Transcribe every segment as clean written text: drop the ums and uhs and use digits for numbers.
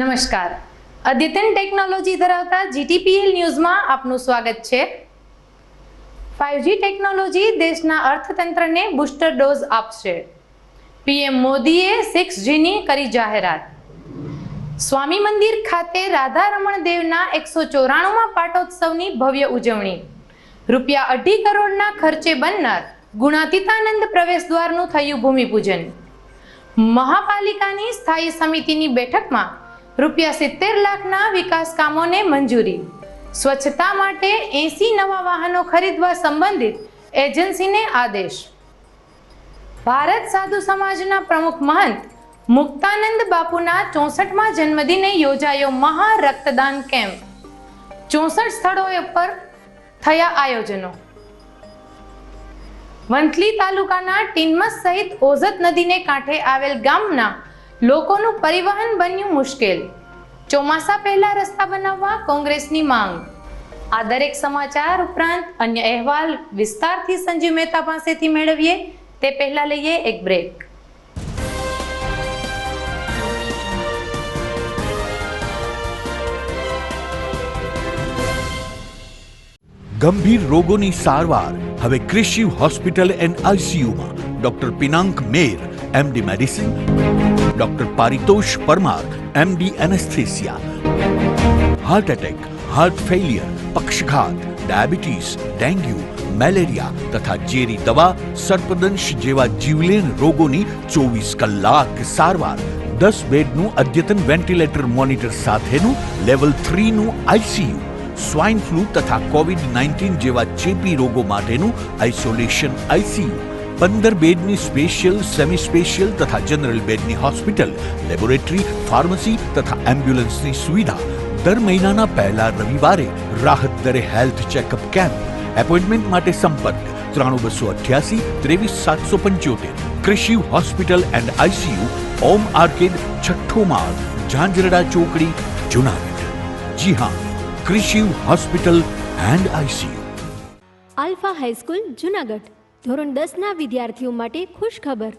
નમસ્કાર, અદ્યતન ટેકનોલોજી ધરાવતા GTPL ન્યૂઝમાં આપનું સ્વાગત છે। 5G ટેકનોલોજી દેશના અર્થતંત્રને બૂસ્ટર ડોઝ આપશે। PM મોદીએ 6Gની કરી જાહેરાત। સ્વામી મંદિર ખાતે રાધા રમણ દેવના 194મા પાટોત્સવની ભવ્ય ઉજવણી। ₹2.5 કરોડના ખર્ચે બનનાર ગુણાતીતાનંદ પ્રવેશદ્વારનું થયું ભૂમિપૂજન। મહાપાલિકાની સ્થાયી સમિતિની બેઠકમાં ₹70 લાખના વિકાસ કામોને મંજૂરી। સ્વચ્છતા માટે 80 નવા વાહનો ખરીદવા સંબંધિત એજન્સીને આદેશ। ભારત સાધુ સમાજના પ્રમુખ મહંત મુક્તાનંદ બાપુના 64મા જન્મદિને યોજાયો મહા રક્તદાન કેમ્પ। 64 સ્થળોએ પર થયા આયોજનો। વંથલી તાલુકાના ટીનમસ સહિત ઓઝત નદીને કાંઠે આવેલ ગામના લોકોનું પરિવહન બન્યું મુશ્કેલ। ચોમાસા પહેલા રસ્તા બનાવવા કોંગ્રેસની માંગ। આ દરેક સમાચાર ઉપરાંત અન્ય અહેવાલ વિસ્તારથી સંજીવ મહેતા પાસેથી મેળવીએ તે પહેલા લઈએ એક બ્રેક। ગંભીર રોગોની સારવાર હવે ક્રિશિવ હોસ્પિટલ એન્ડ આઈસીયુમાં doctor Pinank Mer MD medicine, doctor Paritosh Parmar MD anaesthesia, heart attack, heart failure, પક્ષઘાત, ડાયાબિટીસ, ડેન્ગ્યુ, મેલેરિયા તથા ઝેરી દવા, સર્પદંશ જેવા જીવલેણ રોગોની 24 કલાક સારવાર। 10 બેડનું અદ્યતન વેન્ટિલેટર મોનિટર સાથેનું લેવલ 3નું આઈસીયુ, સ્વાઇન ફ્લૂ તથા કોવિડ-19 જેવા ચેપી રોગો માટેનું આઇસોલેશન આઈસીયુ, 15 બેડની સ્પેશિયલ, સેમી સ્પેશિયલ તથા જનરલ બેડની હોસ્પિટલ, લેબોરેટરી, ફાર્મસી તથા એમ્બ્યુલન્સની સુવિધા। દર મહિનાના પહેલા રવિવારે રાહત દરે હેલ્થ ચેકઅપ કેમ્પ। એપોઇન્ટમેન્ટ માટે સંપર્ક 9288 23775। Krishiv hospital and ICU, Om arcade, છઠ્ઠો માળ, ઝાંઝરડા ચોકડી, જુનાગઢ। જી હા, Krishiv hospital and ICU. Alpha high school Junagadh ધોરણ 10ના વિદ્યાર્થીઓ માટે ખુશ ખબર।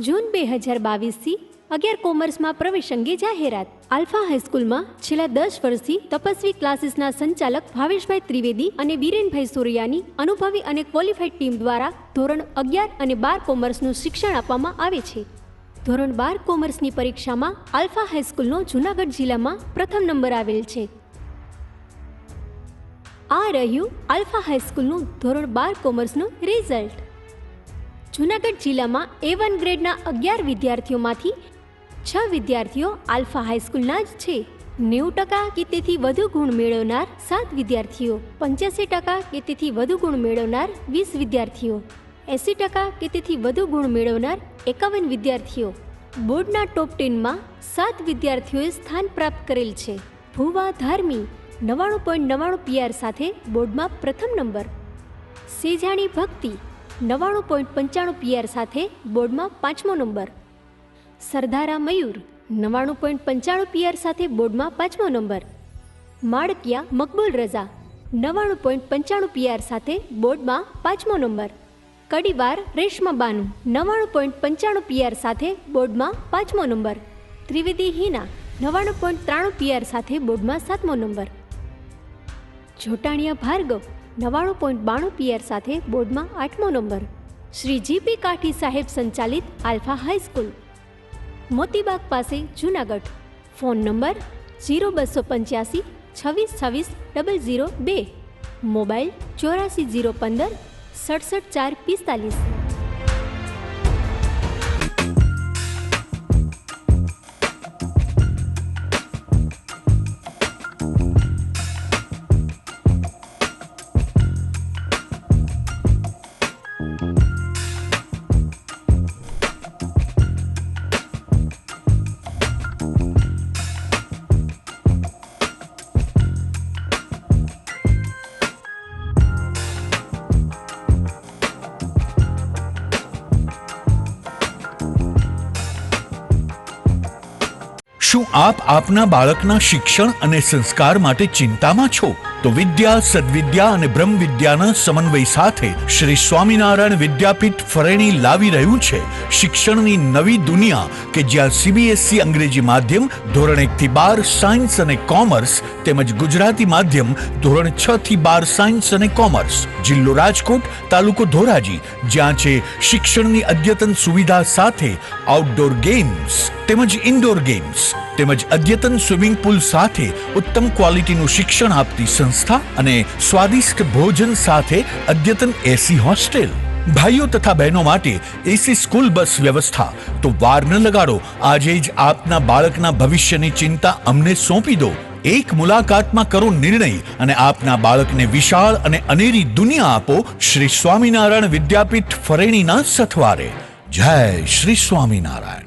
જૂન 2022થી 11 કોમર્સમાં પ્રવેશ અંગે જાહેરાત। આલ્ફા હાઈસ્કૂલમાં છેલ્લા 10 વર્ષથી તપસ્વી ક્લાસીસના સંચાલક ભાવેશભાઈ ત્રિવેદી અને વિરેનભાઈ સોરૈયાની અનુભવી અને ક્વોલિફાઈડ ટીમ દ્વારા ધોરણ 11 અને 12 કોમર્સનું શિક્ષણ આપવામાં આવે છે। ધોરણ 12 કોમર્સની પરીક્ષામાં આલ્ફા હાઈસ્કૂલનો જુનાગઢ જિલ્લામાં પ્રથમ નંબર આવેલ છે। આ રહ્યું આલ્ફા હાઈસ્કૂલનું ધોરણ 12 કોમર્સનું રિઝલ્ટ। જૂનાગઢ જિલ્લામાં A1 ગ્રેડના 11 વિદ્યાર્થીઓમાંથી 6 વિદ્યાર્થીઓ આલ્ફા હાઈસ્કૂલના જ છે। 90% કે તેથી વધુ ગુણ મેળવનાર 7 વિદ્યાર્થીઓ, 85% કે તેથી વધુ ગુણ મેળવનાર 20 વિદ્યાર્થીઓ, 80% કે તેથી વધુ ગુણ મેળવનાર 51 વિદ્યાર્થીઓ। બોર્ડના ટોપ 10માં 7 વિદ્યાર્થીઓએ સ્થાન પ્રાપ્ત કરેલ છે। ભુવા ધાર્મી 99.99 PR સાથે બોર્ડમાં પ્રથમ નંબર। સેજાણી ભક્તિ 99.95 PR સાથે બોર્ડમાં 5મો નંબર। સરદારા મયુર 99.95 PR સાથે બોર્ડમાં 5મો નંબર। માળકિયા મકબૂલ રઝા 99.95 PR સાથે બોર્ડમાં 5મો નંબર। કડીવાર રેશમા બાનુ 99.95 PR સાથે બોર્ડમાં 5મો નંબર। ત્રિવેદી હિના 99.93 PR સાથે બોર્ડમાં 7મો નંબર। જોટાણિયા ભાર્ગવ 99.92 PR સાથે બોર્ડમાં 8મો નંબર। શ્રી GP કાઠી સાહેબ સંચાલિત આલ્ફા હાઈસ્કૂલ, મોતીબાગ પાસે જુનાગઢ। Phone number 0285 26 26 002, mobile 84 015 67 4 45। શું આપ આપના બાળકના શિક્ષણ અને સંસ્કાર માટે ચિંતામાં છો? તો વિદ્યા, સદવિદ્યા અને બ્રહ્મ વિદ્યાના સમન્વય સાથે શ્રી સ્વામિનારાયણ વિદ્યાપીઠ ફરેણી લાવી રહ્યું છે શિક્ષણની નવી દુનિયા કે જ્યાં CBSE અંગ્રેજી માધ્યમ ધોરણ 1 થી 12 સાયન્સ અને કોમર્સ તેમજ ગુજરાતી માધ્યમ ધોરણ 6 થી 12 સાયન્સ અને કોમર્સ. જિલ્લો રાજકોટ, તાલુકો ધોરાજી, જ્યાં છે શિક્ષણની અદ્યતન સુવિધા સાથે આઉટડોર ગેમ્સ તેમજ ઇન્ડોર ગેમ્સ તેમજ અદ્યતન સ્વિમિંગ પુલ સાથે ઉત્તમ ક્વોલિટીનું શિક્ષણ આપતી સંસ્થા અને સ્વાદિષ્ટ ભોજન સાથે અદ્યતન AC હોસ્ટેલ. ભાઈઓ તથા બહેનો માટે AC સ્કૂલ બસ વ્યવસ્થા. તો વાર ન લગાડો, આજે જ આપના બાળકના ભવિષ્યની ચિંતા અમને સોંપી દો. એક મુલાકાતમાં કરો નિર્ણય અને આપના બાળકને વિશાળ અને અનેરી દુનિયા આપો શ્રી સ્વામિનારાયણ વિદ્યાપીઠ ફરેણીના સથવારે. જય શ્રી સ્વામિનારાયણ.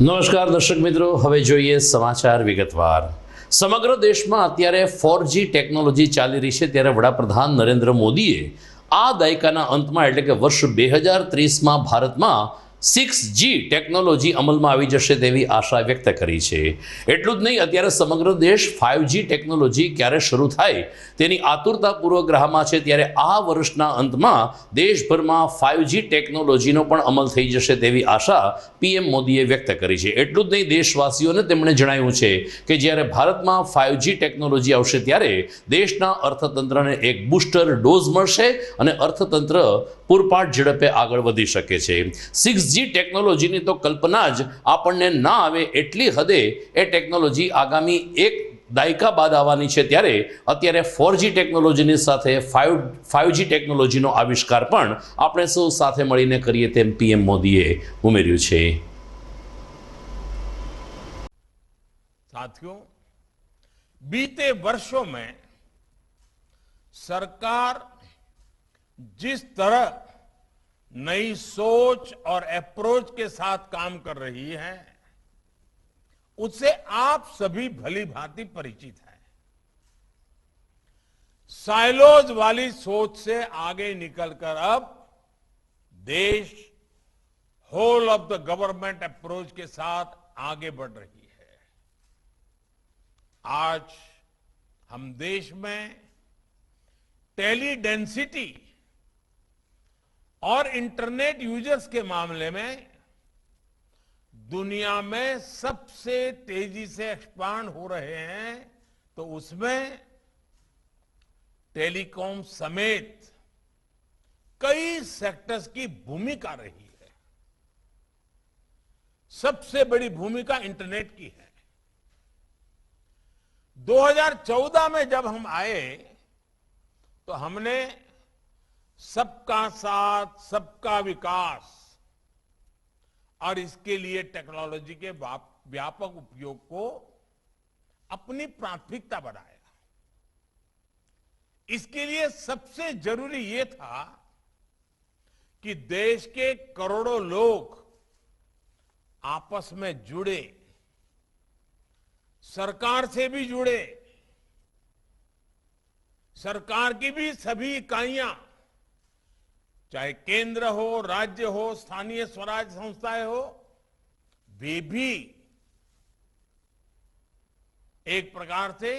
નમસ્કાર દર્શક મિત્રો, હવે જોઈએ સમાચાર વિગતવાર. સમગ્ર દેશમાં અત્યારે 4G ટેકનોલોજી ચાલી રહી છે, ત્યારે વડાપ્રધાન નરેન્દ્ર મોદીએ આ દાયકાના અંતમાં એટલે કે વર્ષ 2030માં ભારતમાં 6G ટેકનોલોજી અમલમાં આવી જશે તેવી આશા વ્યક્ત કરી છે. એટલું જ નહીં, અત્યારે સમગ્ર દેશ 5G ટેકનોલોજી ક્યારે શરૂ થાય તેની આતુરતાપૂર્વક રાહમાં છે, ત્યારે આ વર્ષના અંતમાં દેશભરમાં 5G ટેકનોલોજીનો પણ અમલ થઈ જશે તેવી આશા PM મોદીએ વ્યક્ત કરી છે. એટલું જ નહીં, દેશવાસીઓને તેમણે જણાવ્યું છે કે જ્યારે ભારતમાં 5G ટેકનોલોજી આવશે ત્યારે દેશના અર્થતંત્રને એક બૂસ્ટર ડોઝ મળશે અને અર્થતંત્ર પૂરપાટ ઝડપે આગળ વધી શકે છે. 6G ટેકનોલોજીની તો કલ્પના જ આપણને ના આવે એટલી હદે એ ટેકનોલોજી આગામી એક દાયકા બાદ આવવાની છે, ત્યારે અત્યારે 4G ટેકનોલોજીની સાથે 5G ટેકનોલોજીનો આવિષ્કાર પણ આપણે સૌ સાથે મળીને કરીએ તેમ PM મોદીએ ઉમેર્યું છે. साथियों, बीते वर्षों में सरकार जिस तरह नई सोच और अप्रोच के साथ काम कर रही है, उससे आप सभी भली भांति परिचित हैं. साइलोज वाली सोच से आगे निकलकर अब देश whole of the government approach के साथ आगे बढ़ रही है. आज हम देश में टेली डेंसिटी और इंटरनेट यूजर्स के मामले में दुनिया में सबसे तेजी से एक्सपांड हो रहे हैं, तो उसमें टेलीकॉम समेत कई सेक्टर्स की भूमिका रही है। सबसे बड़ी भूमिका इंटरनेट की है। 2014 में जब हम आए तो हमने सबका साथ, सबका विकास और इसके लिए टेक्नोलॉजी के व्यापक उपयोग को अपनी प्राथमिकता बनाया। इसके लिए सबसे जरूरी यह था कि देश के करोड़ों लोग आपस में जुड़े, सरकार से भी जुड़े, सरकार की भी सभी इकाइयां, चाहे केंद्र हो, राज्य हो, स्थानीय स्वराज संस्थाएं हो, वे भी एक प्रकार से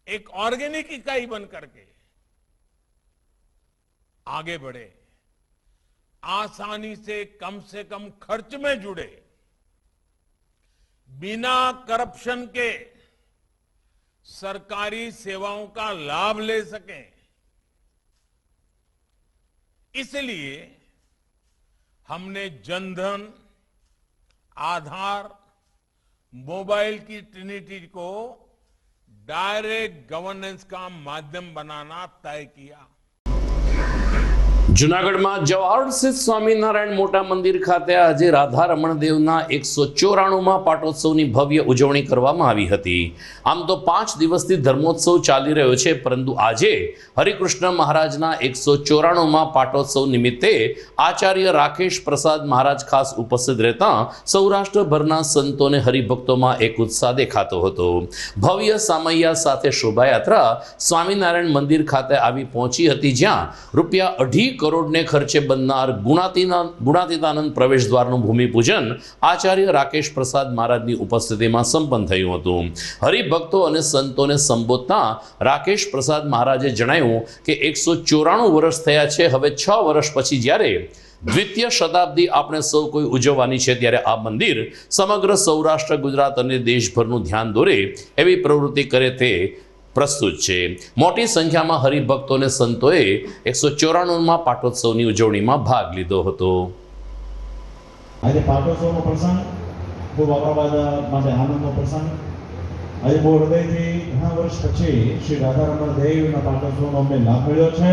एक ऑर्गेनिक इकाई बन करके आगे बढ़े, आसानी से कम खर्च में जुड़े, बिना करप्शन के सरकारी सेवाओं का लाभ ले सकें। इसलिए हमने जनधन, आधार, मोबाइल की ट्रिनिटी को डायरेक्ट गवर्नेंस का माध्यम बनाना तय किया। જુનાગઢમાં જવાહર સ્થિત સ્વામિનારાયણ મોટા મંદિર ખાતે આજે રાધા રમણ દેવના 194માં પાટોત્સવની ભવ્ય ઉજવણી કરવામાં આવી હતી। આમ તો 5 દિવસથી ધર્મોત્સવ ચાલી રહ્યો છે, પરંતુ આજે હરિકૃષ્ણ મહારાજના 194માં પાટોત્સવ નિમિત્તે આચાર્ય રાકેશ પ્રસાદ મહારાજ ખાસ ઉપસ્થિત રહેતા સૌરાષ્ટ્રભરના સંતોને હરિભક્તોમાં એક ઉત્સાહ દેખાતો હતો। ભવ્ય સામૈયા સાથે શોભાયાત્રા સ્વામિનારાયણ મંદિર ખાતે આવી પહોંચી હતી, જ્યાં રૂપિયા 2.5 કરોડને ખર્ચે બનનાર ગુણાતીતાનંદ પ્રવેશ દ્વારનું ભૂમિપૂજન આચાર્ય રાકેશ પ્રસાદ મહારાજની ઉપસ્થિતિમાં સંપન્ન થયું હતું। હરિભક્તો અને સંતોને સંબોધતા રાકેશ પ્રસાદ મહારાજે જણાવ્યું કે 194 વર્ષ થયા છે। હવે 6 વર્ષ પછી જ્યારે દ્વિતીય શતાબ્દી આપણે સૌ કોઈ ઉજવવાની છે, ત્યારે આ મંદિર સમગ્ર સૌરાષ્ટ્ર, ગુજરાત અને દેશભરનું ધ્યાન દોરે એવી પ્રવૃત્તિ કરે તે પ્રસ્તુત છે। મોટી સંખ્યામાં હરિભક્તોને સંતોએ 194માં પાટોત્સવની ઉજવણીમાં ભાગ લીધો હતો। આજે પાટોત્સવનો પ્રસંગ ખૂબ આપણા માટે આનંદનો પ્રસંગ। આજે બહુ હૃદયથી ઘણા વર્ષ પછી શ્રી રાધારમણ દેવના પાટોત્સવનો અમને લાભ મળ્યો છે,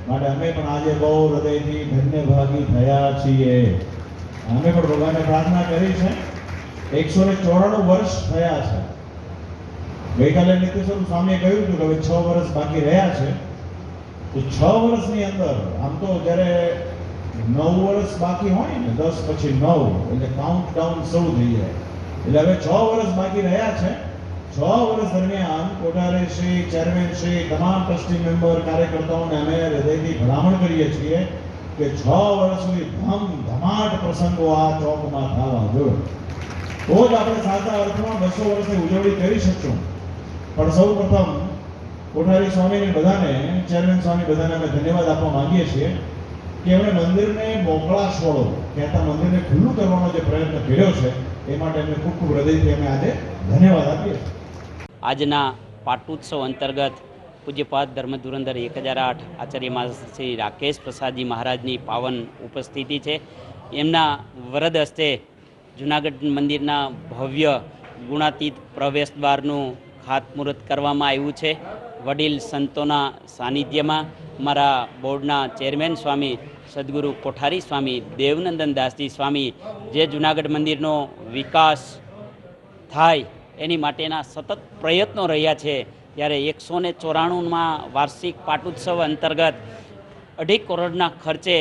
માટે અમે પણ આજે બહુ હૃદયથી ધન્યભાગી થયા છીએ। અમે પણ ભગવાનને પ્રાર્થના કરી છે। 194 વર્ષ થયા છે। ગઈકાલે નિત્યેશ્વર સ્વામીએ કહ્યું હતું કે હવે 6 વર્ષ બાકી રહ્યા છે। તો 6 વર્ષની અંદર આમ તો જ્યારે 9 વર્ષ બાકી હોય ને, 10 પછી 9 એટલે કાઉન્ટડાઉન શરૂ થઈ જાય। એટલે હવે 6 વર્ષ બાકી રહ્યા છે। 6 વર્ષ દરમિયાન કોઠારી શ્રી, ચેરમેન શ્રી, તમામ ટ્રસ્ટી મેમ્બર, કાર્યકર્તાઓને અમે હૃદયથી ભલામણ કરીએ છીએ કે 6 વર્ષ સુધી ધમધમાટ પ્રસંગો આ ચોકમાં થવા જોઈએ। તો જ આપણે સાચા અર્થમાં 200 વર્ષની ઉજવણી કરી શકશું। પણ સૌ પ્રથમ કોઠારી સ્વામીને બધાને, ચેરમેન સ્વામી બધાને અમે ધન્યવાદ આપવા માંગીએ છીએ કે એમણે મંદિરને મોકળાશવાળો કહેતા મંદિરને ખુલ્લું કરવાનો જે પ્રયત્ન કર્યો છે એ માટે એમને ખૂબ ખૂબ હૃદયથી અમે આજે ધન્યવાદ આપીએ છીએ। આજના પાટોત્સવ અંતર્ગત પૂજ્યપાદ ધર્મધુરંધર 1008 આચાર્ય શ્રી રાકેશ પ્રસાદજી મહારાજની પાવન ઉપસ્થિતિ છે। એમના વરદ હસ્તે જૂનાગઢ મંદિરના ભવ્ય ગુણાતીત પ્રવેશદ્વારનું ખાતમુહૂર્ત કરવામાં આવ્યું છે। વડીલ સંતોના સાનિધ્યમાં અમારા બોર્ડના ચેરમેન સ્વામી સદગુરુ કોઠારી સ્વામી દેવનંદન દાસજી સ્વામી જે જૂનાગઢ મંદિરનો વિકાસ થાય એની માટેના સતત પ્રયત્નો રહ્યા છે, ત્યારે 194માં વાર્ષિક પાટોત્સવ અંતર્ગત 2.5 કરોડના ખર્ચે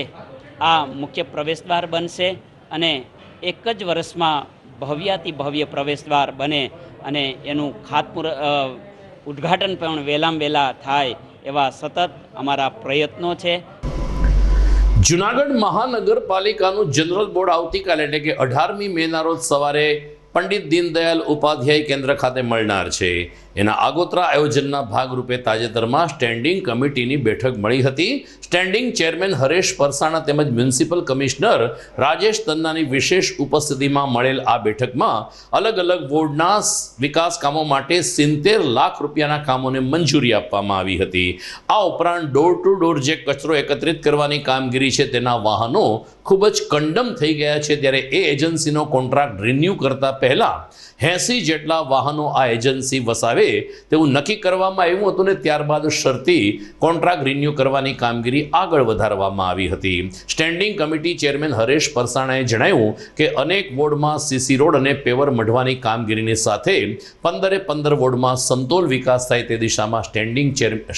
આ મુખ્ય પ્રવેશદ્વાર બનશે અને એક જ વર્ષમાં ભવ્યાતિ ભવ્ય પ્રવેશદ્વાર બને અને એનું ઉદ્ઘાટન પણ વહેલામાં વહેલા થાય એવા સતત અમારા પ્રયત્નો છે। જૂનાગઢ મહાનગરપાલિકાનું જનરલ બોર્ડ આવતીકાલે એટલે કે 18મી મેના રોજ સવારે પંડિત દીનદયાલ ઉપાધ્યાય કેન્દ્ર ખાતે મળનાર છે. એના આગોતરા આયોજનના ભાગરૂપે તાજેતરમાં સ્ટેન્ડિંગ કમિટીની બેઠક મળી હતી. સ્ટેન્ડિંગ ચેરમેન હરેશ પરસાણા તેમજ મ્યુનિસિપલ કમિશનર રાજેશ તન્નાની વિશેષ ઉપસ્થિતિમાં મળેલ આ બેઠકમાં અલગ અલગ વોર્ડના વિકાસ કામો માટે 70 લાખ રૂપિયાના કામોને મંજૂરી આપવામાં આવી હતી. આ ઉપરાંત ડોર ટુ ડોર જે કચરો એકત્રિત કરવાની કામગીરી છે તેના વાહનો ખૂબ જ કન્ડમ થઈ ગયા છે, ત્યારે એ એજન્સીનો કોન્ટ્રાક્ટ રિન્યૂ કરતા પહેલા 80 જેટલા વાહનો આ એજન્સી વસાવે તેવું નક્કી કરવામાં આવ્યું હતું ને ત્યારબાદ શરતી કોન્ટ્રાક્ટ રિન્યૂ કરવાની કામગીરી આગળ વધારવામાં આવી હતી. સ્ટેન્ડિંગ કમિટી ચેરમેન હરેશ પરસાણાએ જણાવ્યું કે અનેક વોર્ડમાં સીસી રોડ અને પેવર મઢવાની કામગીરીની સાથે 15 વોર્ડમાં સમતોલ વિકાસ થાય તે દિશામાં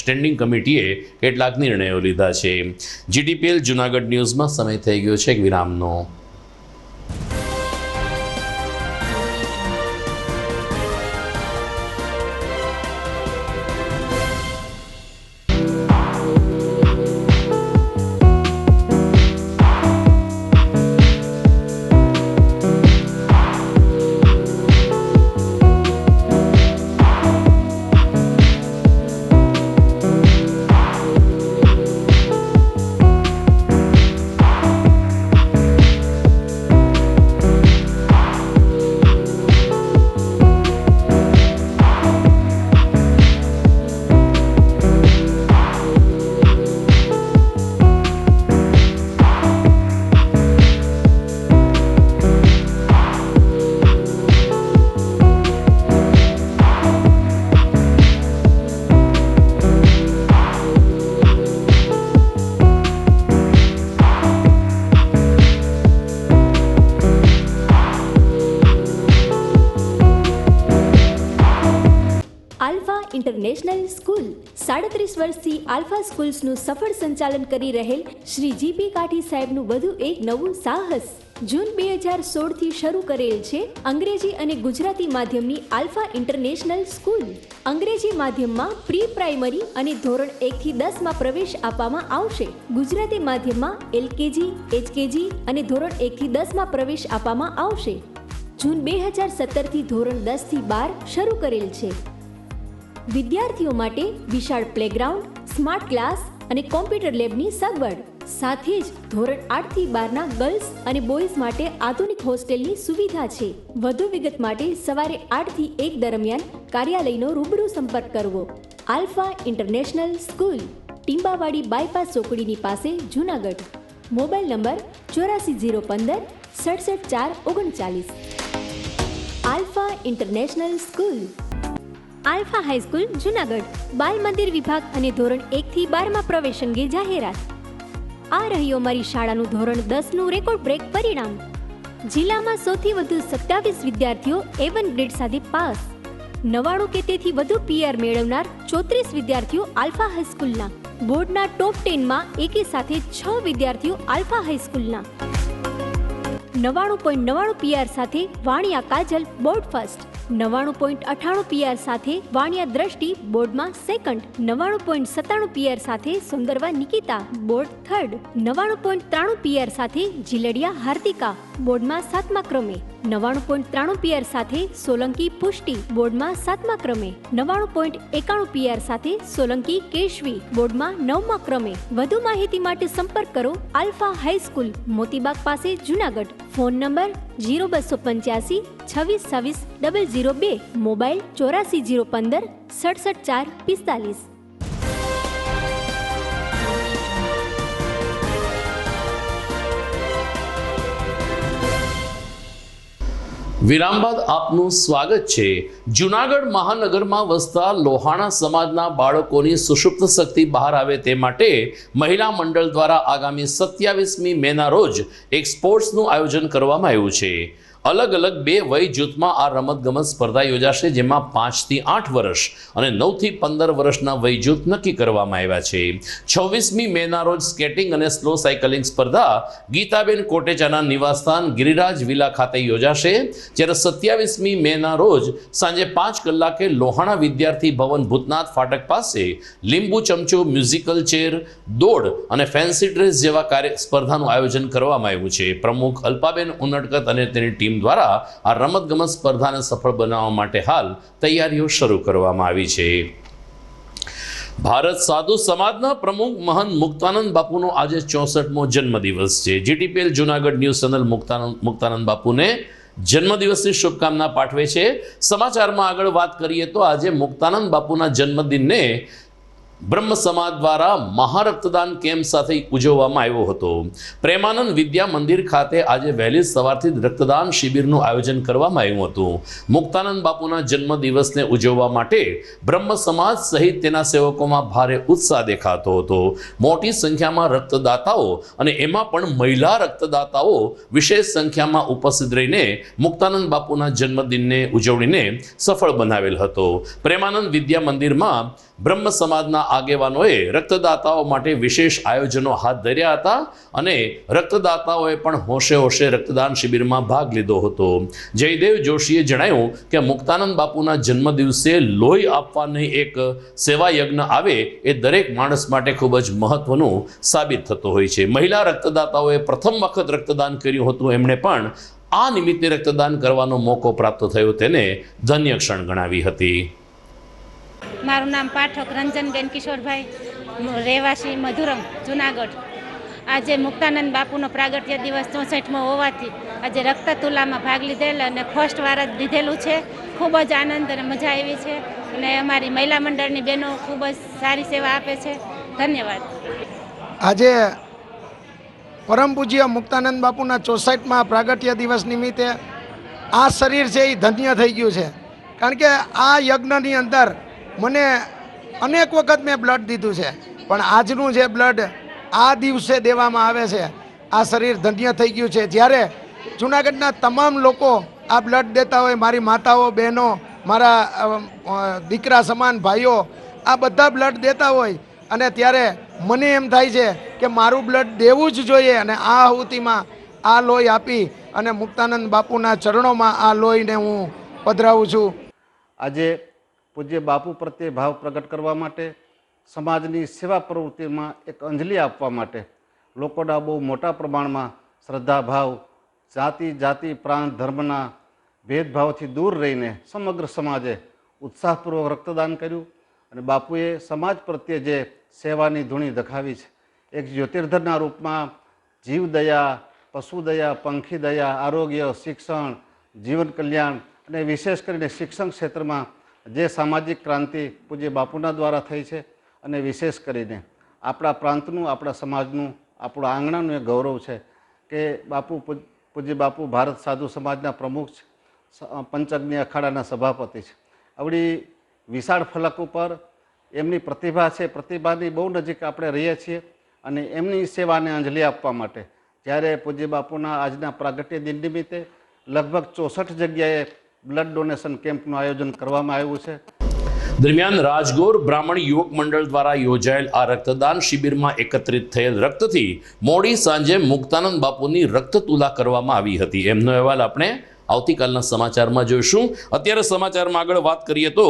સ્ટેન્ડિંગ કમિટીએ કેટલાક નિર્ણયો લીધા છે. GTPL જૂનાગઢ ન્યૂઝમાં સમય થઈ ગયો છે એક વિરામનો. ઇન્ટરનેશનલ સ્કૂલ 37 વર્ષથી આલ્ફા સ્કૂલ્સનું સફળ સંચાલન કરી રહેલ શ્રી જીપી કાઠી સાહેબનું વધુ એક નવું સાહસ. જૂન 2016 થી શરૂ કરેલ છે અંગ્રેજી અને ગુજરાતી માધ્યમની આલ્ફા ઇન્ટરનેશનલ સ્કૂલ. અંગ્રેજી માધ્યમમાં પ્રી પ્રાઇમરી અને ધોરણ 1 થી 10 માં પ્રવેશ આપવામાં આવશે. ગુજરાતી માધ્યમમાં એલકેજી, એચકેજી અને ધોરણ 1 થી 10 માં પ્રવેશ આપવામાં આવશે. જૂન 2017 થી ધોરણ 10 થી 12 શરૂ કરેલ છે. વિદ્યાર્થીઓ માટે વિશાળ પ્લેગ્રાઉન્ડ, સ્માર્ટ ક્લાસ અને કોમ્પ્યુટર લેબની સગવડ, સાથે જ ધોરણ 8 થી 12ના ગર્લ્સ અને બોયઝ માટે આધુનિક હોસ્ટેલની સુવિધા છે. વધુ વિગત માટે સવારે 8 થી 1 દરમિયાન કાર્યાલયનો રૂબરૂ સંપર્ક કરવો. આલ્ફા ઇન્ટરનેશનલ સ્કૂલ, ટીંબાવાડી બાયપાસ ચોકડીની પાસે, Junagadh. Mobile number 84 015 67 4 39. Alpha international school. Alpha high school Junagadh બાલ મંદિર વિભાગ અને ધોરણ 1 થી 12 માં પ્રવેશ અંગે જાહેરાત. આ રહ્યું અમારી શાળાનું ધોરણ 10 નું રેકોર્ડ બ્રેક પરિણામ. જિલ્લામાં સૌથી વધુ 27 વિદ્યાર્થીઓ A1 ગ્રેડ સાથે પાસ. 99 કે તેથી વધુ PR મેળવનાર 34 વિદ્યાર્થીઓ આલ્ફા હાઈસ્કૂલના. બોર્ડના ટોપ 10 માં એકી સાથે 6 વિદ્યાર્થીઓ આલ્ફા હાઈસ્કૂલના. 99.99 PR સાથે વાણિયા કાજલ બોર્ડ ફર્સ્ટ. 99.98 PR સાથે વાણિયા દ્રષ્ટિ બોર્ડમાં સેકન્ડ. 99.97 PR સાથે Sundarva Nikita board third. 99.93 PR સાથે જીલડિયા હાર્દિકા બોર્ડમાં 7મા ક્રમે. 99.93 PR સાથે સોલંકી પુષ્ટિ બોર્ડમાં 7મા ક્રમે. 99.91 PR સાથે સોલંકી કેશવી બોર્ડમાં 9મા ક્રમે. વધુ માહિતી માટે સંપર્ક કરો આલ્ફા હાઈસ્કૂલ, મોતીબાગ પાસે, જૂનાગઢ. Phone number 0285 26 26 002. મોબાઈલ 84 015 67 4 45. વિરામ બાદ આપનું સ્વાગત છે. જૂનાગઢ મહાનગરમાં વસતા લોહાણા સમાજના બાળકોની સુષુપ્ત શક્તિ બહાર આવે તે માટે મહિલા મંડળ દ્વારા આગામી 27મી મેના રોજ એક સ્પોર્ટ્સનું આયોજન કરવામાં આવ્યું છે. અલગ અલગ 2 વય જૂથમાં આ રમતગમત સ્પર્ધા યોજાશે, જેમાં 5 થી 8 વર્ષ અને 9 થી 15 વર્ષના વય જૂથ નક્કી કરવામાં આવ્યા છે. 26મી મેના રોજ સ્કેટિંગ અને સ્લો સાયકલિંગ સ્પર્ધા ગીતાબેન કોટેચાના નિવાસસ્થાન ગિરિરાજ વિલા ખાતે યોજાશે, જ્યારે 27મી મેના રોજ સાંજે 5 કલાકે લોહાણા વિદ્યાર્થી ભવન ભૂતનાથ ફાટક પાસે લીંબુ ચમચો, મ્યુઝિકલ ચેર, દોડ અને ફેન્સી ડ્રેસ જેવા સ્પર્ધાનું આયોજન કરવામાં આવ્યું છે. પ્રમુખ અલ્પાબેન ઉનડકત અને તેની ટીમ ટીમ દ્વારા આ રમતગમત સ્પર્ધાને સફળ બનાવવા માટે હાલ તૈયારીઓ શરૂ કરવામાં આવી છે. ભારત સાધુ સમાજના પ્રમુખ મહંત મુક્તાનંદ બાપુનો આજે 64મો જન્મદિવસ છે. GTPL Junagadh news channel Muktanand બાપુને જન્મદિવસની શુભકામના પાઠવે છે. સમાચારમાં આગળ વાત કરીએ તો આજે મુક્તાનંદ બાપુના જન્મદિનને બ્રહ્મ સમાજ દ્વારા મહારક્તદાન કેમ્પ સાથે ઉજવવામાં આવ્યો હતો. પ્રેમાનંદ વિદ્યા મંદિર ખાતે આજે વહેલી સવારથી જ રક્તદાન શિબિરનું આયોજન કરવામાં આવ્યું હતું. મુક્તાનંદ બાપુના જન્મદિવસને ઉજવવા માટે બ્રહ્મ સમાજ સહિત તેના સેવકોમાં ભારે ઉત્સાહ દેખાતો હતો. મોટી સંખ્યામાં રક્તદાતાઓ અને એમાં પણ મહિલા રક્તદાતાઓ વિશેષ સંખ્યામાં ઉપસ્થિત રહીને મુક્તાનંદ બાપુના જન્મદિનને ઉજવણીને સફળ બનાવેલ હતો. પ્રેમાનંદ વિદ્યા મંદિરમાં બ્રહ્મ સમાજના આગેવાનોએ રક્તદાતાઓ માટે વિશેષ આયોજનો હાથ ધર્યા હતા અને રક્તદાતાઓએ પણ હોશે હોશે રક્તદાન શિબિરમાં ભાગ લીધો હતો. જયદેવ જોશીએ જણાવ્યું કે મુક્તાનંદ બાપુના જન્મદિવસે લોહી આપવાની એક સેવા યજ્ઞ આવે એ દરેક માણસ માટે ખૂબ જ મહત્વનું સાબિત થતો હોય છે. મહિલા રક્તદાતાઓએ પ્રથમ વખત રક્તદાન કર્યું હતું. એમણે પણ આ નિમિત્તે રક્તદાન કરવાનો મોકો પ્રાપ્ત થયો તેને ધન્ય ક્ષણ ગણાવી હતી. મારું નામ પાઠક રંજનબેન કિશોરભાઈ, રહેવાસી મધુરમ જુનાગઢ. આજે મુક્તાનંદ બાપુનો પ્રાગટ્ય દિવસ 64મો હોવાથી આજે રક્તતુલામાં ભાગ લીધેલ અને ફર્સ્ટ વાર જ લીધેલું છે. ખૂબ જ આનંદ અને મજા આવી છે અને અમારી મહિલા મંડળની બહેનો ખૂબ જ સારી સેવા આપે છે. ધન્યવાદ. આજે પરમ પૂજ્ય મુક્તાનંદ બાપુના 64મા પ્રાગટ્ય દિવસ નિમિત્તે આ શરીર છે એ ધન્ય થઈ ગયું છે. કારણ કે આ યજ્ઞની અંદર મને અનેક વખત મેં બ્લડ દીધું છે, પણ આજનું જે બ્લડ આ દિવસે દેવામાં આવે છે આ શરીર ધન્ય થઈ ગયું છે. જ્યારે જૂનાગઢના તમામ લોકો આ બ્લડ દેતા હોય, મારી માતાઓ, બહેનો, મારા દીકરા સમાન ભાઈઓ આ બધા બ્લડ દેતા હોય અને ત્યારે મને એમ થાય છે કે મારું બ્લડ દેવું જ જોઈએ અને આ આહુતિમાં આ લોહી આપી અને મુક્તાનંદ બાપુના ચરણોમાં આ લોહીને હું પધરાવું છું. આજે પૂજ્ય બાપુ પ્રત્યે ભાવ પ્રગટ કરવા માટે, સમાજની સેવા પ્રવૃત્તિમાં એક અંજલિ આપવા માટે લોકોના બહુ મોટા પ્રમાણમાં શ્રદ્ધાભાવ, જાતિ પ્રાંત ધર્મના ભેદભાવથી દૂર રહીને સમગ્ર સમાજે ઉત્સાહપૂર્વક રક્તદાન કર્યું અને બાપુએ સમાજ પ્રત્યે જે સેવાની ધૂણી દખાવી છે એક જ્યોતિર્ધરના રૂપમાં જીવદયા, પશુદયા, પંખીદયા, આરોગ્ય, શિક્ષણ, જીવન કલ્યાણ અને વિશેષ કરીને શિક્ષણ ક્ષેત્રમાં જે સામાજિક ક્રાંતિ પૂજ્ય બાપુના દ્વારા થઈ છે અને વિશેષ કરીને આપણા પ્રાંતનું, આપણા સમાજનું, આપણું આંગણાનું એક ગૌરવ છે કે પૂજ્ય બાપુ ભારત સાધુ સમાજના પ્રમુખ છે, પંચઅગ્નિ અખાડાના સભાપતિ છે. આવડી વિશાળ ફલક ઉપર એમની પ્રતિભા છે, પ્રતિભાની બહુ નજીક આપણે રહીએ છીએ અને એમની સેવાને અંજલિ આપવા માટે જ્યારે પૂજ્ય બાપુના આજના પ્રાગટ્ય દિન નિમિત્તે લગભગ 64 જગ્યાએ બ્લડ ડોનેશન કેમ્પનું આયોજન કરવામાં આવ્યું છે. દરમિયાન રાજગોર બ્રાહ્મણ યુવક મંડળ દ્વારા યોજાયેલ આ રક્તદાન શિબિરમાં એકત્રિત થયેલ રક્તથી મોડી સાંજે મુક્તાનંદ બાપુની રક્તતુલા કરવામાં આવી હતી. એમનો અહેવાલ આપણે આવતીકાલના સમાચારમાં જોઈશું. અત્યારે સમાચારમાં આગળ વાત કરીએ તો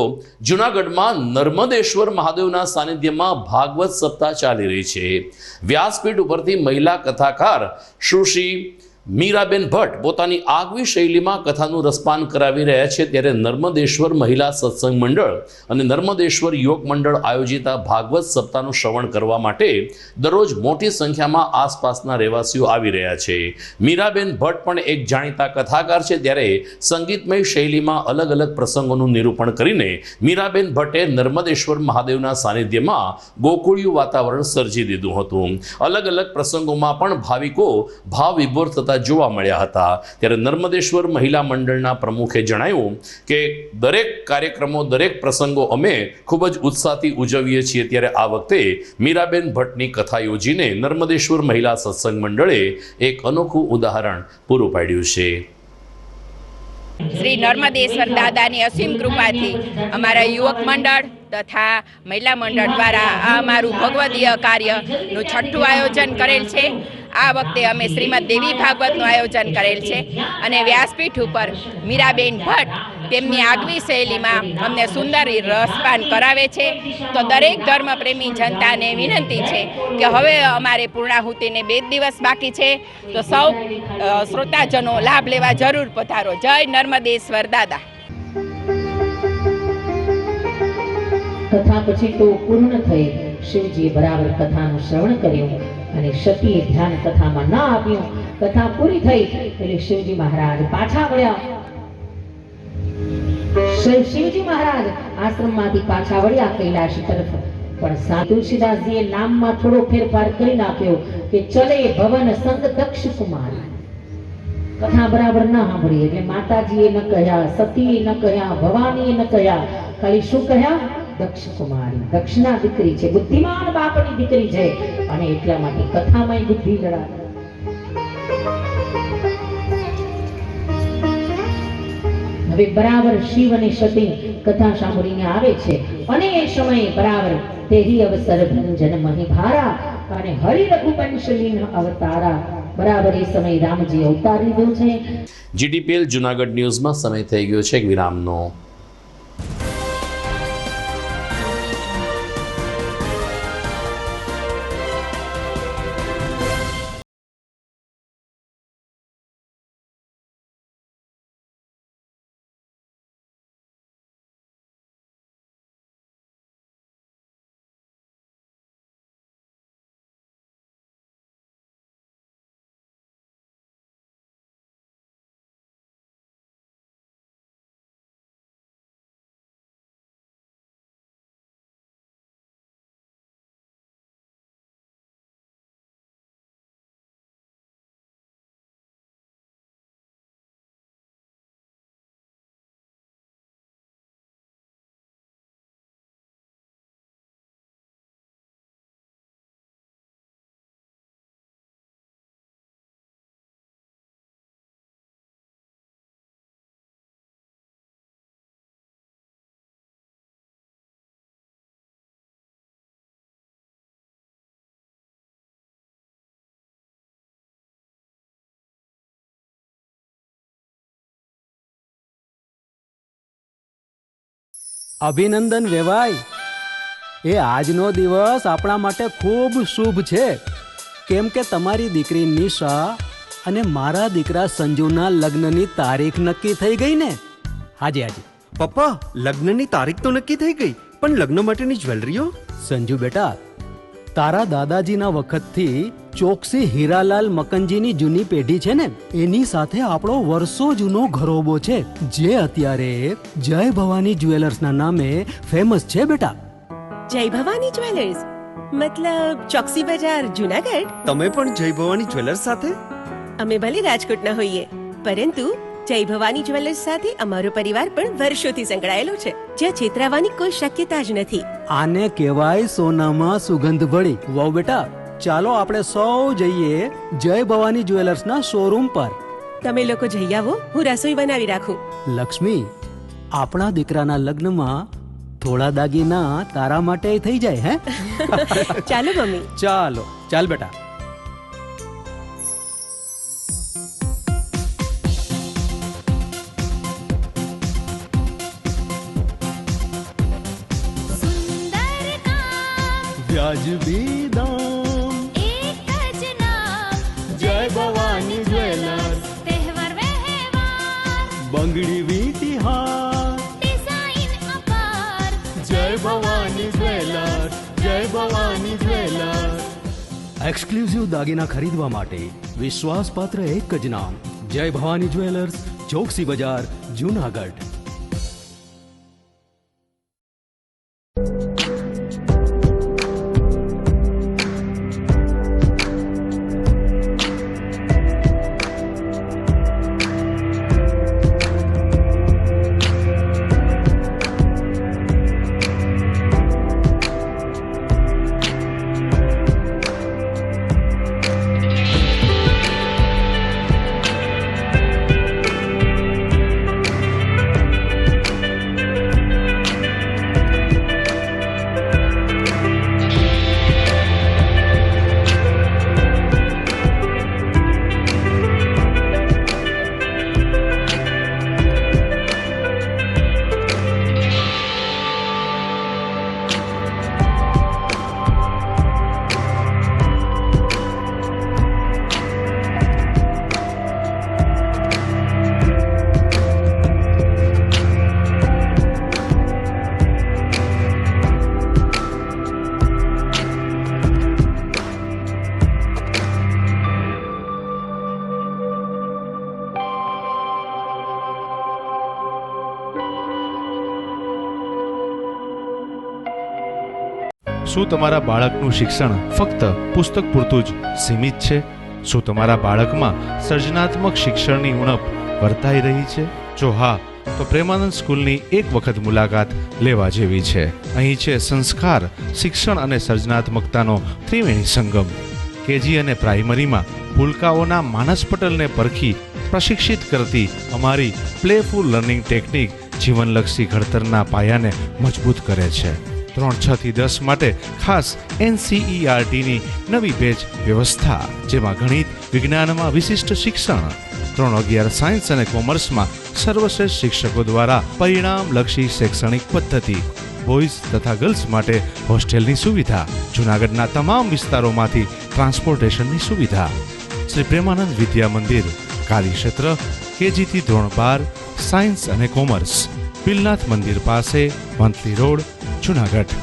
જૂનાગઢમાં નર્મદેશ્વર મહાદેવના સાનિધ્યમાં ભાગવત સપ્તાહ ચાલી રહી છે. વ્યાસપીઠ ઉપરથી મહિલા કથાકાર સુશ્રી મીરાબેન ભટ્ટ પોતાની આગવી શૈલીમાં કથાનું રસપાન કરાવી રહ્યા છે. ત્યારે નર્મદેશ્વર મહિલા સત્સંગ મંડળ અને નર્મદેશ્વર યુવક મંડળ આયોજિત આ ભાગવત સપ્તાહનું શ્રવણ કરવા માટે દરરોજ મોટી સંખ્યામાં આસપાસના રહેવાસીઓ આવી રહ્યા છે. મીરાબેન ભટ્ટ પણ એક જાણીતા કથાકાર છે. ત્યારે સંગીતમય શૈલીમાં અલગ અલગ પ્રસંગોનું નિરૂપણ કરીને મીરાબેન ભટ્ટે નર્મદેશ્વર મહાદેવના સાનિધ્યમાં ગોકુળિયું વાતાવરણ સર્જી દીધું હતું. અલગ અલગ પ્રસંગોમાં પણ ભાવિકો ભાવ વિભોર થતા જોવા મળ્યા હતા. ત્યારે નર્મદેશ્વર મહિલા મંડળના પ્રમુખે જણાવ્યું કે દરેક કાર્યક્રમો, દરેક પ્રસંગો અમે ખૂબ જ ઉત્સાહથી ઉજવીએ છીએ. ત્યારે આ વખતે મીરાબેન ભટ્ટની કથા યોજીને નર્મદેશ્વર મહિલા સત્સંગ મંડળે એક અનોખું ઉદાહરણ પૂરું પાડ્યું છે. શ્રી નર્મદેશ્વર દાદાની અસીમ કૃપાથી અમારા યુવક મંડળ તથા મહિલા મંડળ દ્વારા આ અમારું ભગવદીય કાર્યનું 6ઠું આયોજન કરેલ છે. આ વખતે અમે શ્રીમદ દેવી ભાગવતનું આયોજન કરેલ છે અને વ્યાસપીઠ ઉપર મીરાબેન ભટ્ટ તેમની આગવી શૈલીમાં અમને સુંદર રસપાન કરાવે છે. તો દરેક ધર્મપ્રેમી જનતાને વિનંતી છે કે હવે અમારે પૂર્ણાહુતિને 2 દિવસ બાકી છે, તો સૌ શ્રોતાજનો લાભ લેવા જરૂર પધારો. જય નર્મદેશ્વર દાદા. કથા પછી તો પૂર્ણ થઈ. શિવજીએ બરાબર કથાનું શ્રવણ કર્યું અને સતીએ ધ્યાન કથામાં ન આપ્યું. કથા પૂરી થઈ એટલે શિવજી મહારાજ પાછા વળ્યા. શિવજી મહારાજ આશ્રમમાંથી પાછા વળ્યા કૈલાશ તરફ. પણ સાધુ તુલસીદાસજીએ નામમાં થોડો ફેરફાર કરી નાખ્યો કે ચલે ભવન સંગ દક્ષ કુમાર. કથા બરાબર ન સાંભળી એટલે માતાજીએ ન કહ્યા, સતીએ ન કહ્યા, ભવાનીએ ન કહ્યા, ખાલી શું કહ્યા? દક્ષ કુમારી. દક્ષના દીકરી છે, બુદ્ધિમાન બાપની દીકરી છે અને એટલા માટે કથામાં બુદ્ધિ લડા. હવે બરાબર શિવ અને સતી કથા સાંભળીને આવે છે અને એ સમયે બરાબર તેહી અવસર ભંજન મહિભારા અને હરિ રઘુવંશલીન અવતારા. બરાબર એ સમય રામજી અવતાર લીધો છે. GTPL જુનાગઢ ન્યૂઝમાં સમય થઈ ગયો છે એક વિરામનો. અભિનંદન વેવાય. એ આજનો દિવસ આપણા માટે ખૂબ શુભ છે, કેમ કે તમારી દીકરી નિશા અને મારા દીકરા સંજુના લગ્નની તારીખ નક્કી થઈ ગઈ ને. હાજી હાજી પપ્પા, લગ્નની તારીખ તો નક્કી થઈ ગઈ, પણ લગ્ન માટેની જ્વેલરીઓ? સંજુ બેટા, તારા દાદાજીના વખતથી ચોકસી હીરાલાલ મકનજીની જૂની પેઢી છે ને, એની સાથે આપણો વર્ષો જૂનો ઘરોબો છે, જે અત્યારે જય ભવાની જ્વેલર્સના નામે ફેમસ છે બેટા. જય ભવાની જ્વેલર્સ મતલબ ચોકસી બજાર જુનાગઢ? તમે પણ જય ભવાની જ્વેલર્સ સાથે? અમે ભલે રાજકોટના હોઈએ, પરંતુ જય ભવાની જ્વેલર્સ સાથે અમારો પરિવાર પણ વર્ષોથી સંકળાયેલો છે, જ્યાં છેતરાવાની કોઈ શક્યતા જ નથી. આને કહેવાય સોનામાં સુગંધ ભળી. વાવ બેટા, ચાલો આપણે સૌ જઈએ જય ભવાની જ્વેલર્સના શોરૂમ પર. તમે લોકો જઈ આવો, હું રસોઈ બનાવી રાખું. લક્ષ્મી, આપણા દીકરાના લગ્નમાં થોડા દાગીના તારા માટે થઈ જાય. હે ચાલો મમ્મી. ચાલો ચાલ બેટા. વ્યાજબી દામ, એક જ નામ, જય ભવાની જ્વેલર્સ. તહેવાર વ્યવહાર, બંગડી વીટી હાર, ડિઝાઇન અપાર, જય ભવાની જ્વેલર્સ, જય ભવાની જ્વેલર્સ. એક્સક્લુઝિવ દાગીના ખરીદવા માટે વિશ્વાસપાત્ર એક જ નામ, જય ભવાની જ્વેલર્સ, ચોકસી બજાર, જુનાગઢ. શું તમારા બાળકનું શિક્ષણ ફક્ત પુસ્તક પૂરતું જ સીમિત છે? શું તમારા બાળકમાં સર્જનાત્મક શિક્ષણની ઉણપ વર્તાઈ રહી છે? જો હા, તો પ્રેમાનંદ સ્કૂલની એક વખત મુલાકાત લેવા જેવી છે. અહીં છે સંસ્કાર, શિક્ષણ અને સર્જનાત્મકતાનો ત્રિવેણી સંગમ. કેજી અને પ્રાઇમરીમાં ભૂલકાઓના માનસ પટલને પરખી પ્રશિક્ષિત કરતી અમારી પ્લેફુલ લર્નિંગ ટેકનિક જીવનલક્ષી ઘડતરના પાયાને મજબૂત કરે છે. ધોરણ 6 થી 10 માટે ખાસ NCERTની નવી બેચ વ્યવસ્થા, જેમાં ગણિત વિજ્ઞાનમાં વિશિષ્ટ શિક્ષણ. ધોરણ 11 સાયન્સ અને કોમર્સમાં સર્વશ્રેષ્ઠ શિક્ષકો દ્વારા પરિણામલક્ષી શૈક્ષણિક પદ્ધતિ. બોયઝ તથા ગર્લ્સ માટે હોસ્ટેલની સુવિધા. જૂનાગઢના તમામ વિસ્તારોમાંથી ટ્રાન્સપોર્ટેશનની સુવિધા. શ્રી પ્રેમાનંદ વિદ્યા મંદિર, કાર્યક્ષેત્ર KG થી ધોરણ 12 સાયન્સ અને કોમર્સ, પિલનાથ મંદિર પાસે, વંથલી રોડ, જૂનાગઢ.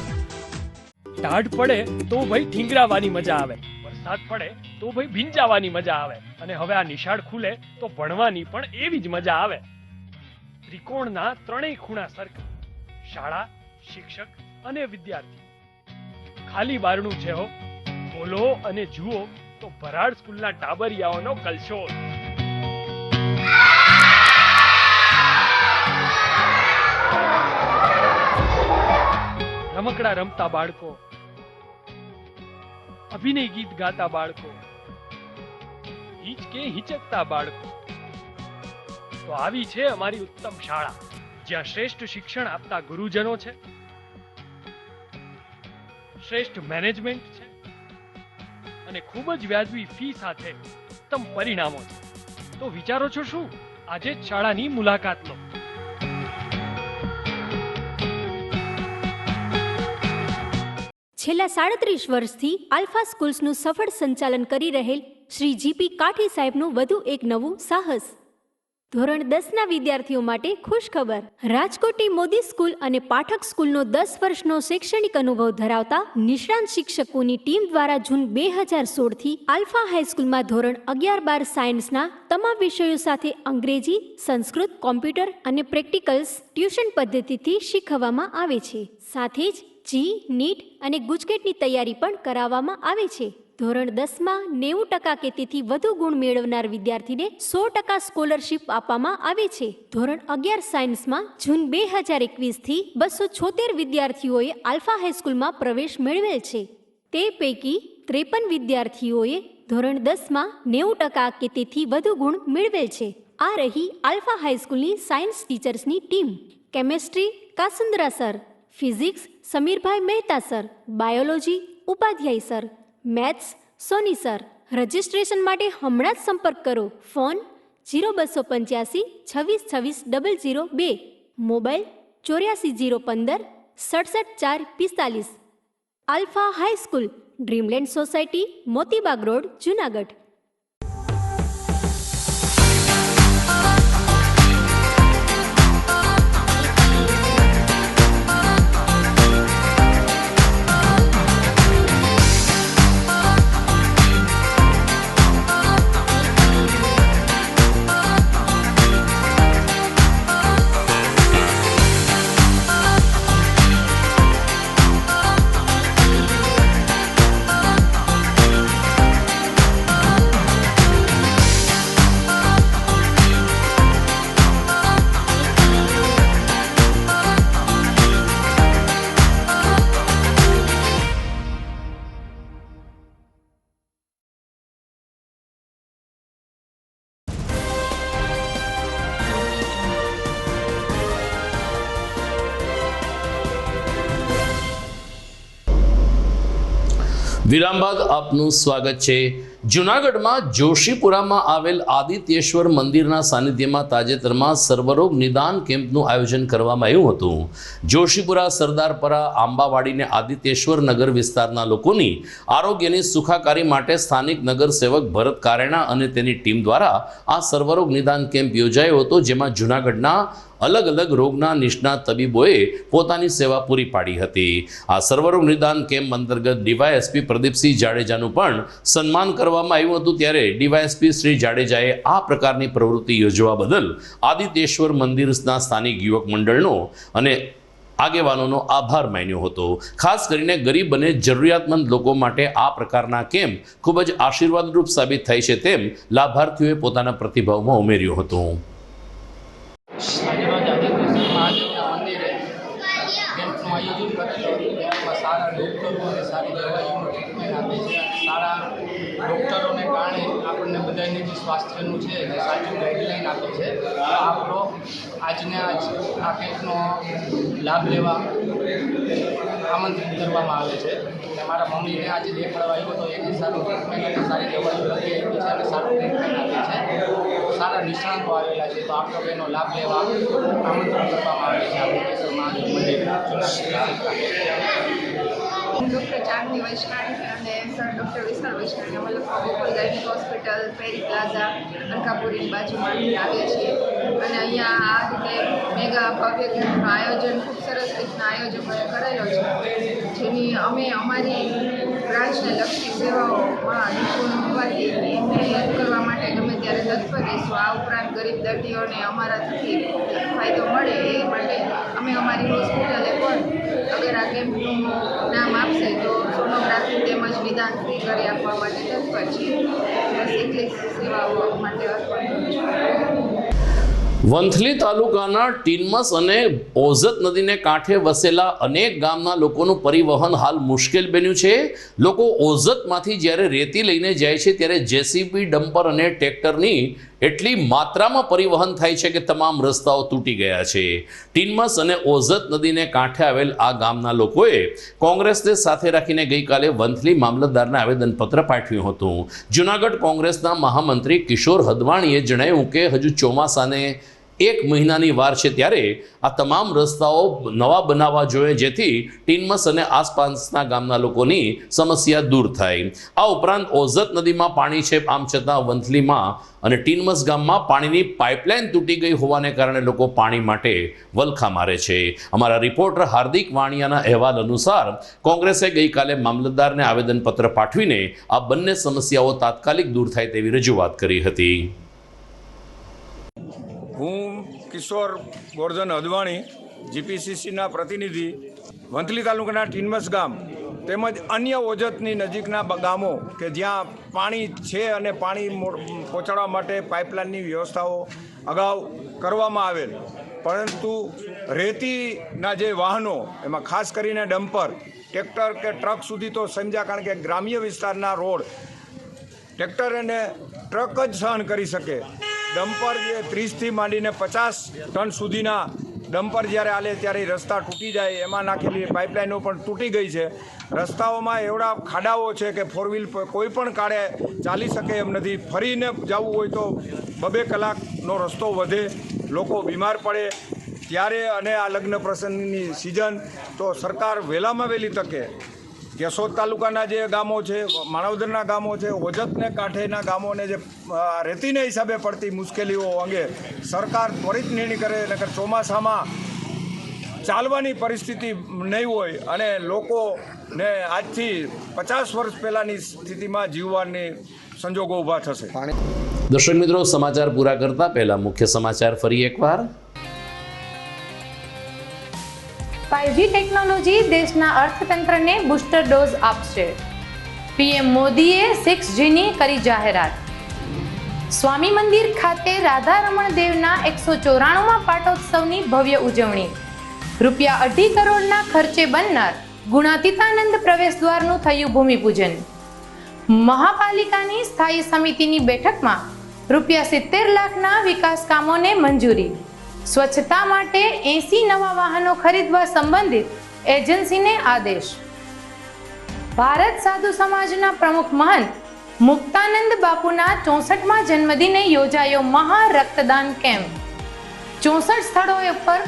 ટાઢ પડે તો ભાઈ ઠીંગરાવાની મજા આવે, વરસાદ પડે તો ભાઈ ભીંજાવાની મજા આવે, અને હવે આ નિશાળ ખુલે તો ભણવાની પણ એવી જ મજા આવે. ત્રિકોણના ત્રણેય ખૂણા સરખા, શાળા, શિક્ષક અને વિદ્યાર્થી. ખાલી બારણું છે હો, ખોલો અને જુઓ તો ભરાડ સ્કૂલના ટાબરિયાઓનો કલશોલ. રમકડા રમતા બાળકો, અભિનય ગીત ગાતા બાળકો, હિચકે હિચકતા બાળકો. તો આવી છે અમારી ઉત્તમ શાળા, જ્યાં શ્રેષ્ઠ શિક્ષણ આપતા ગુરુજનો છે, શ્રેષ્ઠ મેનેજમેન્ટ છે અને ખૂબ જ વ્યાજબી ફી સાથે ઉત્તમ પરિણામો છે. તો વિચારો છો શું? આજે જ શાળાની મુલાકાત લો. છેલ્લા 37 વર્ષથી આલ્ફા સ્કૂલ્સનું સફળ સંચાલન કરી રહેલ શ્રી GP કાઠી સાહેબનું વધુ એક નવું સાહસ. ધોરણ 10ના વિદ્યાર્થીઓ માટે ખુશખબર. રાજકોટની મોદી સ્કૂલ અને પાઠક સ્કૂલનો 10 વર્ષનો શૈક્ષણિક અનુભવ ધરાવતા નિષ્ણાંત શિક્ષકોની ટીમ દ્વારા જૂન 2016થી આલ્ફા હાઈસ્કૂલમાં ધોરણ 11-12 સાયન્સના તમામ વિષયો સાથે અંગ્રેજી, સંસ્કૃત, કોમ્પ્યુટર અને પ્રેક્ટિકલ્સ ટ્યુશન પદ્ધતિથી શીખવવામાં આવે છે. સાથે જ જી, નીટ અને ગુજકેટની તૈયારી પણ કરાવવામાં આવે છે. ધોરણ 10માં 90% કે તેથી વધુ ગુણ મેળવનાર વિદ્યાર્થીને 100% સ્કોલરશીપ આપવામાં આવે છે. ધોરણ 11 સાયન્સમાં જૂન 2021થી 276 વિદ્યાર્થીઓએ આલ્ફા હાઈસ્કૂલમાં પ્રવેશ મેળવેલ છે. તે પૈકી 53 વિદ્યાર્થીઓએ ધોરણ 10માં 90% કે તેથી વધુ ગુણ મેળવેલ છે. આ રહી આલ્ફા હાઈસ્કૂલની સાયન્સ ટીચર્સની ટીમ. Chemistry Kasundra sir, physics Samirbhai Mehta sir, biology Upadhyay sir, maths Soni sir. Registration માટે હમણાં જ સંપર્ક કરો. Phone 0285 26 26 002, mobile 84 015 67 4 45. Alpha high school, Dreamland society, Motibag road, Junagadh. વિરામ બાદ આપનું સ્વાગત છે. જૂનાગઢમાં જોશીપુરામાં આવેલ આદિત્યેશ્વર મંદિરના સાનિધ્યમાં તાજેતરમાં સર્વરોગ નિદાન કેમ્પનું આયોજન કરવામાં આવ્યું હતું. જોશીપુરા, સરદારપરા, આંબાવાડીને આદિત્યેશ્વર નગર વિસ્તારના લોકોની આરોગ્યની સુખાકારી માટે સ્થાનિક નગરસેવક ભરત કારેણા અને તેની ટીમ દ્વારા આ સર્વરોગ નિદાન કેમ્પ યોજાયો હતો, જેમાં જૂનાગઢના અલગ અલગ રોગના નિષ્ણાત તબીબોએ પોતાની સેવા પૂરી પાડી હતી. આ સર્વરોગ નિદાન કેમ્પ અંતર્ગત ડીવાયએસપી પ્રદીપસિંહ જાડેજાનું પણ સન્માન કરવામાં આવ્યું હતું. ત્યારે ડીવાયએસપી શ્રી જાડેજાએ આ પ્રકારની પ્રવૃત્તિ યોજવા બદલ આદિત્યેશ્વર મંદિરના સ્થાનિક યુવક મંડળનો અને આગેવાનોનો આભાર માન્યો હતો. ખાસ કરીને ગરીબ અને જરૂરિયાતમંદ લોકો માટે આ પ્રકારના કેમ્પ ખૂબ જ આશીર્વાદરૂપ સાબિત થાય છે તેમ લાભાર્થીઓએ પોતાના પ્રતિભાવમાં ઉમેર્યું હતું. કેમ્પનું આયોજન કરેલું હતું. કેમ્પમાં સારા ડૉક્ટરો અને સારી દવાઈઓનું ટ્રીટમેન્ટ આપે છે. સારા ડૉક્ટરોને કારણે આપણને બધાને જે સ્વાસ્થ્યનું છે એ સાચું ગાઈડલાઈન આપે છે. આપણો આ કેમ્પનો લાભ લેવા આમંત્રિત કરવામાં આવે છે. અને મારા મમ્મીને આજે દેખાડવા આવ્યો તો એને સારું ટ્રીટમેન્ટ અને સારી દવાઈઓ લખી આપી છે અને સારું ટ્રીટમેન્ટ આપે છે. સારા નિષ્ણાંતો આવેલા છે તો આપ લોકો એનો લાભ લેવા આમંત્રણ કરવામાં આવે છે. આપણે કેશવ મહાદેવ મંદિર હું ડૉક્ટર ચાંદની વૈષ્ણવી અને સર ડૉક્ટર વિશાલ વૈષ્ણવી અમે લોકો ગોકુલ ગાયનિક હોસ્પિટલ પેરી પ્લાઝા અલકાપુરીની બાજુમાંથી આવીએ છીએ અને અહીંયા આ રીતે મેગા ભવ્ય કેમ્પનું આયોજન ખૂબ સરસ રીતના આયોજકોએ કરેલો છે, જેની અમે અમારી બ્રાન્ચને લગતી સેવાઓમાં નિપુણ હોવાથી એમને હેલ્પ કરવા માટે ગમે ત્યારે તત્પર રહીશું. આ ઉપરાંત ગરીબ દર્દીઓને અમારા થકી ફાયદો મળે એ માટે અમે અમારી હોસ્પિટલે પણ અગર આ કેમ્પનું નામ આપશે તો સોનોગ્રાફી તેમજ નિદાન ફ્રી કરી આપવા માટે તત્પર છીએ. બસ એટલી સેવાઓ માટે અર્પણ કરું છું. વંથલી તાલુકાના ટીનમસ અને ઓઝત નદીને કાંઠે વસેલા અનેક ગામના લોકોનું પરિવહન હાલ મુશ્કેલ બન્યું છે. લોકો ઓઝતમાંથી જ્યારે રેતી લઈને જાય છે ત્યારે જેસીબી, ડમ્પર અને ટ્રેક્ટરની એટલી માત્રામાં પરિવહન થાય છે કે તમામ રસ્તાઓ તૂટી ગયા છે. ટીનમસ અને ઓઝત નદીને કાંઠે આવેલ આ ગામના લોકોએ કોંગ્રેસને સાથે રાખીને ગઈકાલે વંથલી મામલતદારને આવેદનપત્ર પાઠવ્યું હતું. જૂનાગઢ કોંગ્રેસના મહામંત્રી કિશોર હદવાણીએ જણાવ્યું કે હજુ ચોમાસાને 1 મહિનાની વાર છે ત્યારે આ તમામ રસ્તાઓ નવા બનાવવા જોઈએ જેથી ટીનમસ અને આસપાસના ગામના લોકોની સમસ્યા દૂર થાય. આ ઉપરાંત ઓઝત નદીમાં પાણી છે, આમ છતાં વંથલીમાં અને ટીનમસ ગામમાં પાણીની પાઇપલાઇન તૂટી ગઈ હોવાને કારણે લોકો પાણી માટે વલખા મારે છે. અમારા રિપોર્ટર હાર્દિક વાણિયાના અહેવાલ અનુસાર કોંગ્રેસે ગઈકાલે મામલતદારને આવેદનપત્ર પાઠવીને આ બંને સમસ્યાઓ તાત્કાલિક દૂર થાય તેવી રજૂઆત કરી હતી. હું કિશોર ગોરધન અદવાણી, જીપીસીસીના પ્રતિનિધિ, વંથલી તાલુકાના ટીનમસ ગામ તેમજ અન્ય ઓજતની નજીકના ગામો કે જ્યાં પાણી છે અને પાણી પહોંચાડવા માટે પાઇપલાઇનની વ્યવસ્થાઓ અગાઉ કરવામાં આવેલ, પરંતુ રેતીના જે વાહનો એમાં ખાસ કરીને ડમ્પર, ટ્રેક્ટર કે ટ્રક સુધી તો સમજ્યા, કારણ કે ગ્રામ્ય વિસ્તારના રોડ ટ્રેક્ટર અને ટ્રક જ સહન કરી શકે. ડમ્પર જે 30થી માંડીને 50 ટન સુધીના ડમ્પર જ્યારે હાલે ત્યારે રસ્તા તૂટી જાય, એમાં નાખેલી પાઇપલાઇનો પણ તૂટી ગઈ છે. રસ્તાઓમાં એવડા ખાડાઓ છે કે 4 વ્હીલ કોઈ પણ કાળે ચાલી શકે એમ નથી. ફરીને જવું હોય તો 2-2 કલાકનો રસ્તો વધે, લોકો બીમાર પડે ત્યારે. અને આ લગ્ન પ્રસંગની સિઝન તો સરકાર વહેલામાં વહેલી તકે કેશોદ તાલુકાના જે ગામો છે, માણાવદરના ગામો છે, ઓજતને કાંઠેના ગામોને જે રેતીને હિસાબે પડતી મુશ્કેલીઓ અંગે સરકાર ત્વરિત નિર્ણય કરે, નકર ચોમાસામાં ચાલવાની પરિસ્થિતિ નહીં હોય અને લોકોને આજથી 50 વર્ષ પહેલાંની સ્થિતિમાં જીવવાની સંજોગો ઊભા થશે. દર્શક મિત્રો, સમાચાર પૂરા કરતા પહેલા મુખ્ય સમાચાર ફરી એકવાર. 5G ટેકનોલોજી દેશના અર્થતંત્રને બૂસ્ટર ડોઝ આપશે. પીએમ મોદીએ 6Gની કરી જાહેરાત. સ્વામી મંદિર ખાતે રાધા રમણ દેવના 194માં પાટોત્સવની ભવ્ય ઉજવણી. ₹2.5 કરોડના ખર્ચે બનનાર ગુણાતીતાનંદ પ્રવેશ દ્વારનું થયું ભૂમિપૂજન. મહાપાલિકાની સ્થાયી સમિતિની બેઠકમાં ₹70 લાખના વિકાસ કામોને મંજૂરી. સ્વચ્છતા માટે 80 નવા વાહનો ખરીદવા સંબંધિત એજન્સીને આદેશ. ભારત સાધુ સમાજના પ્રમુખ મહંત મુક્તાનંદ બાપુના 64મા જન્મદિને યોજાયો મહા રક્તદાન કેમ્પ. 64 સ્થળોએ પર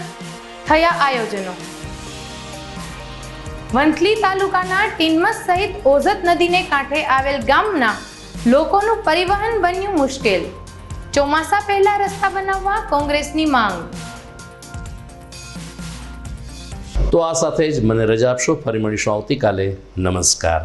થયા આયોજનો. વંથલી તાલુકાના ટીનમસ સહિત ઓઝત નદીને કાંઠે આવેલ ગામના લોકોનું પરિવહન બન્યું મુશ્કેલ. ચોમાસા પહેલા રસ્તા બનાવવા કોંગ્રેસની માંગ. તો આ સાથે જ મને રજા આપશો. ફરી મળીશું આવતીકાલે. નમસ્કાર.